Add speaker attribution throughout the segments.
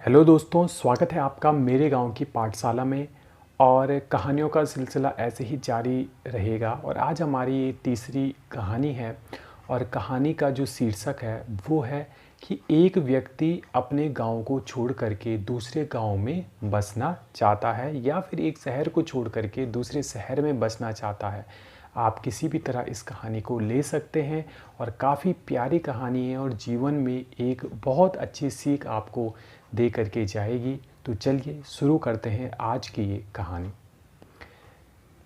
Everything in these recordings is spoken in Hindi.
Speaker 1: हेलो दोस्तों, स्वागत है आपका मेरे गांव की पाठशाला में। और कहानियों का सिलसिला ऐसे ही जारी रहेगा। और आज हमारी ये तीसरी कहानी है। और कहानी का जो शीर्षक है वो है कि एक व्यक्ति अपने गांव को छोड़ करके दूसरे गांव में बसना चाहता है, या फिर एक शहर को छोड़ करके दूसरे शहर में बसना चाहता है। आप किसी भी तरह इस कहानी को ले सकते हैं और काफ़ी प्यारी कहानी है और जीवन में एक बहुत अच्छी सीख आपको दे करके जाएगी। तो चलिए शुरू करते हैं आज की ये कहानी।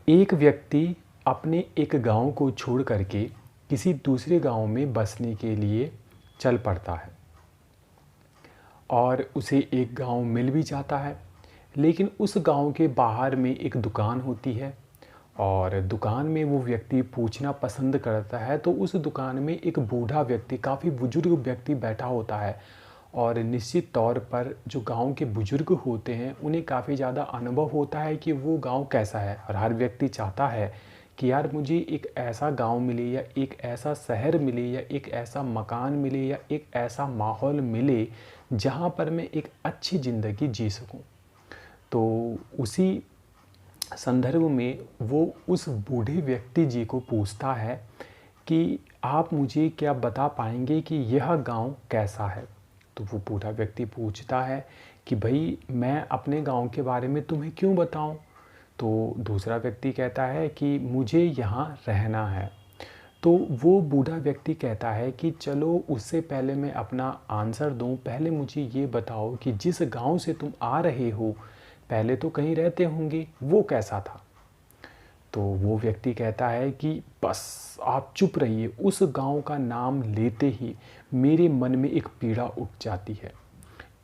Speaker 1: एक व्यक्ति अपने एक गांव को छोड़ करके किसी दूसरे गांव में बसने के लिए चल पड़ता है और उसे एक गांव मिल भी जाता है। लेकिन उस गांव के बाहर में एक दुकान होती है और दुकान में वो व्यक्ति पूछना पसंद करता है। तो उस दुकान में एक बूढ़ा व्यक्ति, काफ़ी बुजुर्ग व्यक्ति बैठा होता है। और निश्चित तौर पर जो गांव के बुजुर्ग होते हैं उन्हें काफ़ी ज़्यादा अनुभव होता है कि वो गांव कैसा है। और हर व्यक्ति चाहता है कि यार मुझे एक ऐसा गांव मिले, या एक ऐसा शहर मिले, या एक ऐसा मकान मिले, या एक ऐसा माहौल मिले जहां पर मैं एक अच्छी ज़िंदगी जी सकूं। तो उसी संदर्भ में वो उस बूढ़े व्यक्ति जी को पूछता है कि आप मुझे क्या बता पाएंगे कि यह गांव कैसा है। तो वो बूढ़ा व्यक्ति पूछता है कि भाई मैं अपने गांव के बारे में तुम्हें क्यों बताऊं। तो दूसरा व्यक्ति कहता है कि मुझे यहाँ रहना है। तो वो बूढ़ा व्यक्ति कहता है कि चलो उससे पहले मैं अपना आंसर दूं, पहले मुझे ये बताओ कि जिस गांव से तुम आ रहे हो पहले तो कहीं रहते होंगे, वो कैसा था। तो वो व्यक्ति कहता है कि बस आप चुप रहिए, उस गांव का नाम लेते ही मेरे मन में एक पीड़ा उठ जाती है।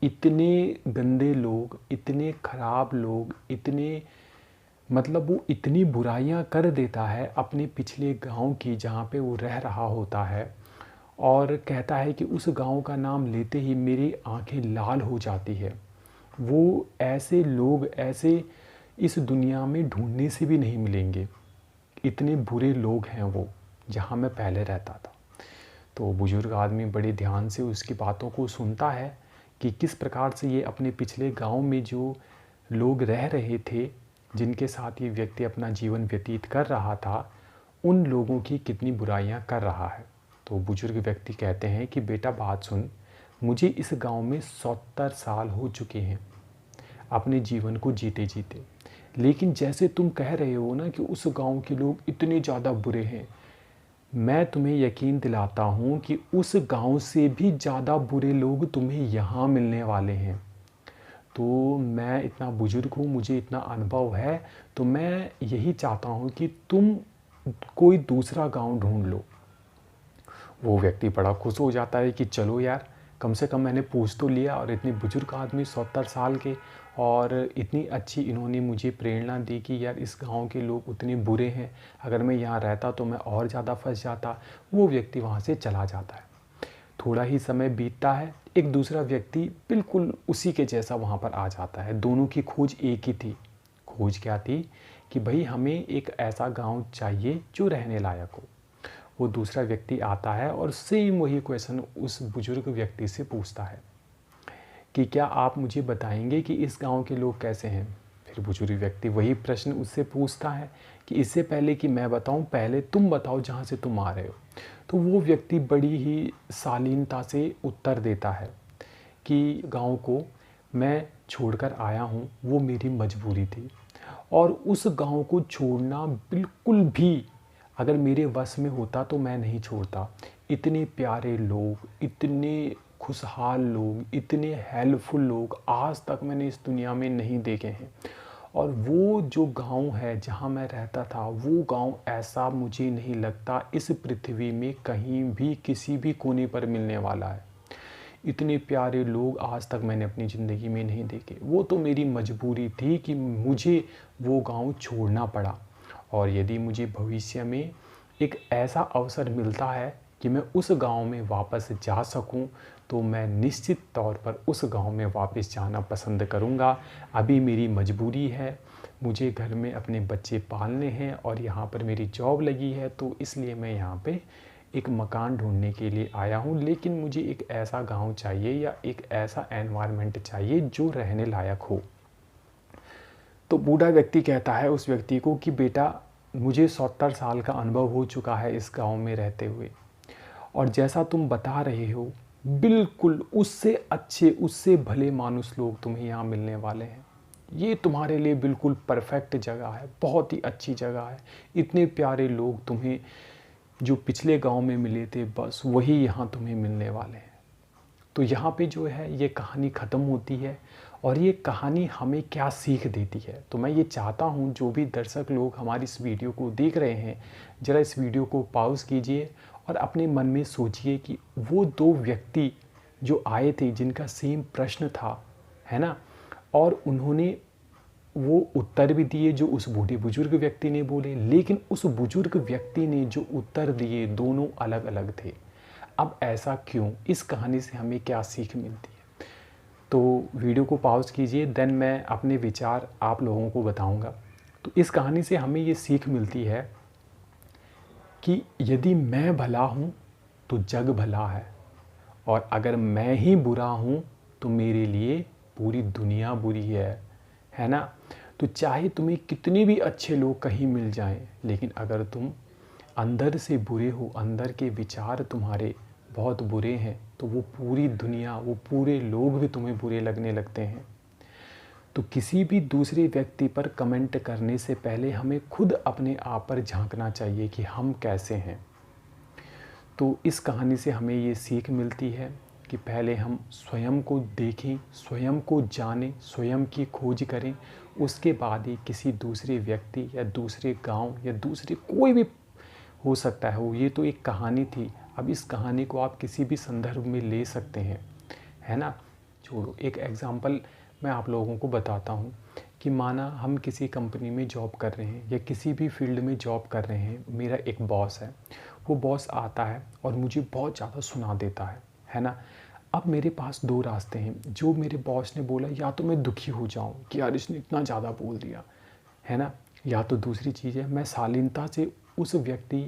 Speaker 1: इतने गंदे लोग, इतने खराब लोग, इतने मतलब वो इतनी बुराइयां कर देता है अपने पिछले गांव की जहाँ पे वो रह रहा होता है। और कहता है कि उस गांव का नाम लेते ही मेरी आंखें लाल हो जाती है। वो ऐसे लोग ऐसे इस दुनिया में ढूंढने से भी नहीं मिलेंगे। इतने बुरे लोग हैं वो जहाँ मैं पहले रहता था। तो बुजुर्ग आदमी बड़े ध्यान से उसकी बातों को सुनता है कि किस प्रकार से ये अपने पिछले गांव में जो लोग रह रहे थे, जिनके साथ ये व्यक्ति अपना जीवन व्यतीत कर रहा था, उन लोगों की कितनी बुराइयां कर रहा है। तो बुजुर्ग व्यक्ति कहते हैं कि बेटा बात सुन, मुझे इस गांव में 70 साल हो चुके हैं अपने जीवन को जीते जीते। लेकिन जैसे तुम कह रहे हो ना कि उस गांव के लोग इतने ज़्यादा बुरे हैं, मैं तुम्हें यकीन दिलाता हूँ कि उस गांव से भी ज़्यादा बुरे लोग तुम्हें यहाँ मिलने वाले हैं। तो मैं इतना बुजुर्ग हूँ, मुझे इतना अनुभव है, तो मैं यही चाहता हूँ कि तुम कोई दूसरा गांव ढूंढ लो। वो व्यक्ति बड़ा खुश हो जाता है कि चलो यार, कम से कम मैंने पूछ तो लिया। और इतने बुजुर्ग आदमी 70 साल के, और इतनी अच्छी इन्होंने मुझे प्रेरणा दी कि यार इस गांव के लोग उतने बुरे हैं, अगर मैं यहाँ रहता तो मैं और ज़्यादा फंस जाता। वो व्यक्ति वहाँ से चला जाता है। थोड़ा ही समय बीतता है, एक दूसरा व्यक्ति बिल्कुल उसी के जैसा वहाँ पर आ जाता है। दोनों की खोज एक ही थी। खोज क्या थी कि भाई हमें एक ऐसा गांव चाहिए जो रहने लायक हो। वो दूसरा व्यक्ति आता है और सेम वही क्वेश्चन उस बुजुर्ग व्यक्ति से पूछता है कि क्या आप मुझे बताएंगे कि इस गांव के लोग कैसे हैं। फिर बुजुर्ग व्यक्ति वही प्रश्न उससे पूछता है कि इससे पहले कि मैं बताऊं, पहले तुम बताओ जहां से तुम आ रहे हो। तो वो व्यक्ति बड़ी ही शालीनता से उत्तर देता है कि गांव को मैं छोड़कर आया हूं, वो मेरी मजबूरी थी। और उस गांव को छोड़ना बिल्कुल भी अगर मेरे वश में होता तो मैं नहीं छोड़ता। इतने प्यारे लोग, इतने खुशहाल लोग, इतने हेल्पफुल लोग आज तक मैंने इस दुनिया में नहीं देखे हैं। और वो जो गांव है जहां मैं रहता था, वो गांव ऐसा मुझे नहीं लगता इस पृथ्वी में कहीं भी किसी भी कोने पर मिलने वाला है। इतने प्यारे लोग आज तक मैंने अपनी ज़िंदगी में नहीं देखे। वो तो मेरी मजबूरी थी कि मुझे वो गांव छोड़ना पड़ा। और यदि मुझे भविष्य में एक ऐसा अवसर मिलता है कि मैं उस गांव में वापस जा सकूं, तो मैं निश्चित तौर पर उस गांव में वापस जाना पसंद करूंगा। अभी मेरी मजबूरी है, मुझे घर में अपने बच्चे पालने हैं और यहाँ पर मेरी जॉब लगी है, तो इसलिए मैं यहाँ पे एक मकान ढूंढने के लिए आया हूँ, लेकिन मुझे एक ऐसा गांव चाहिए या एक ऐसा एनवायरनमेंट चाहिए जो रहने लायक हो। तो बूढ़ा व्यक्ति कहता है उस व्यक्ति को कि बेटा, मुझे 70 साल का अनुभव हो चुका है इस गांव में रहते हुए, और जैसा तुम बता रहे हो बिल्कुल उससे अच्छे, उससे भले मानुस लोग तुम्हें यहाँ मिलने वाले हैं। ये तुम्हारे लिए बिल्कुल परफेक्ट जगह है, बहुत ही अच्छी जगह है। इतने प्यारे लोग तुम्हें जो पिछले गांव में मिले थे, बस वही यहाँ तुम्हें मिलने वाले हैं। तो यहाँ पे जो है ये कहानी ख़त्म होती है, और ये कहानी हमें क्या सीख देती है। तो मैं ये चाहता हूँ जो भी दर्शक लोग हमारी इस वीडियो को देख रहे हैं, ज़रा इस वीडियो को पॉज कीजिए और अपने मन में सोचिए कि वो दो व्यक्ति जो आए थे, जिनका सेम प्रश्न था, है ना, और उन्होंने वो उत्तर भी दिए जो उस बूढ़े बुजुर्ग व्यक्ति ने बोले, लेकिन उस बुजुर्ग व्यक्ति ने जो उत्तर दिए दोनों अलग अलग थे। अब ऐसा क्यों? इस कहानी से हमें क्या सीख मिलती है? तो वीडियो को पॉज कीजिए, देन मैं अपने विचार आप लोगों को बताऊंगा। तो इस कहानी से हमें ये सीख मिलती है कि यदि मैं भला हूँ तो जग भला है, और अगर मैं ही बुरा हूँ तो मेरे लिए पूरी दुनिया बुरी है ना। तो चाहे तुम्हें कितने भी अच्छे लोग कहीं मिल जाएं, लेकिन अगर तुम अंदर से बुरे हो, अंदर के विचार तुम्हारे बहुत बुरे हैं, तो वो पूरी दुनिया, वो पूरे लोग भी तुम्हें बुरे लगने लगते हैं। तो किसी भी दूसरे व्यक्ति पर कमेंट करने से पहले हमें खुद अपने आप पर झांकना चाहिए कि हम कैसे हैं। तो इस कहानी से हमें ये सीख मिलती है कि पहले हम स्वयं को देखें, स्वयं को जानें, स्वयं की खोज करें, उसके बाद ही किसी दूसरे व्यक्ति या दूसरे गांव या दूसरे कोई भी हो सकता है वो, ये तो एक कहानी थी। अब इस कहानी को आप किसी भी संदर्भ में ले सकते हैं, है ना। छोड़ो, एक एग्ज़ाम्पल मैं आप लोगों को बताता हूँ कि माना हम किसी कंपनी में जॉब कर रहे हैं या किसी भी फील्ड में जॉब कर रहे हैं। मेरा एक बॉस है, वो बॉस आता है और मुझे बहुत ज़्यादा सुना देता है ना। अब मेरे पास दो रास्ते हैं। जो मेरे बॉस ने बोला, या तो मैं दुखी हो जाऊँ कि यार इसने इतना ज़्यादा बोल दिया, है ना, या तो दूसरी चीज़ है मैं शालीनता से उस व्यक्ति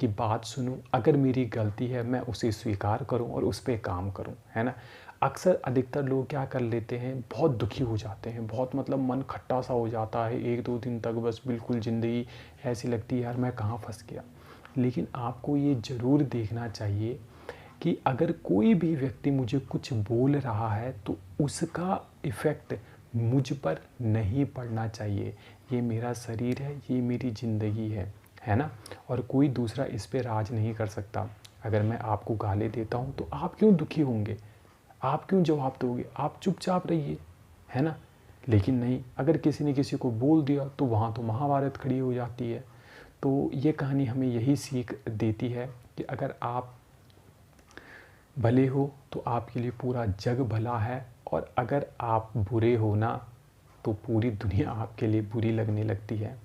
Speaker 1: की बात सुनूं, अगर मेरी गलती है मैं उसे स्वीकार करूं और उस पर काम करूं, है ना। अक्सर अधिकतर लोग क्या कर लेते हैं, बहुत दुखी हो जाते हैं, बहुत मतलब मन खट्टा सा हो जाता है, 1-2 दिन तक बस बिल्कुल ज़िंदगी ऐसी लगती है यार मैं कहाँ फंस गया। लेकिन आपको ये ज़रूर देखना चाहिए कि अगर कोई भी व्यक्ति मुझे कुछ बोल रहा है तो उसका इफ़ेक्ट मुझ पर नहीं पड़ना चाहिए। ये मेरा शरीर है, ये मेरी ज़िंदगी है ना, और कोई दूसरा इस पे राज नहीं कर सकता। अगर मैं आपको गाली देता हूँ तो आप क्यों दुखी होंगे, आप क्यों जवाब दोगे? आप चुपचाप रहिए, है ना। लेकिन नहीं, अगर किसी ने किसी को बोल दिया तो वहाँ तो महाभारत खड़ी हो जाती है। तो ये कहानी हमें यही सीख देती है कि अगर आप भले हो तो आपके लिए पूरा जग भला है, और अगर आप बुरे हो ना तो पूरी दुनिया आपके लिए बुरी लगने लगती है।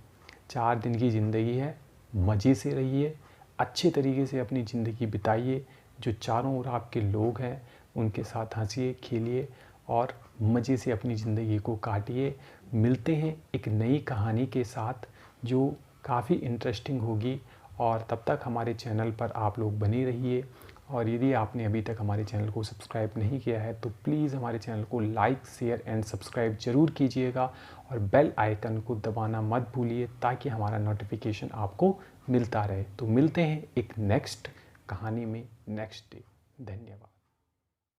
Speaker 1: 4 दिन की ज़िंदगी है, मज़े से रहिए, अच्छे तरीके से अपनी ज़िंदगी बिताइए। जो चारों ओर आपके लोग हैं उनके साथ हंसिए, खेलिए और मज़े से अपनी ज़िंदगी को काटिए। मिलते हैं एक नई कहानी के साथ जो काफ़ी इंटरेस्टिंग होगी, और तब तक हमारे चैनल पर आप लोग बने रहिए। और यदि आपने अभी तक हमारे चैनल को सब्सक्राइब नहीं किया है तो प्लीज़ हमारे चैनल को लाइक, शेयर एंड सब्सक्राइब ज़रूर कीजिएगा, और बेल आइकन को दबाना मत भूलिए ताकि हमारा नोटिफिकेशन आपको मिलता रहे। तो मिलते हैं एक नेक्स्ट कहानी में नेक्स्ट डे। धन्यवाद।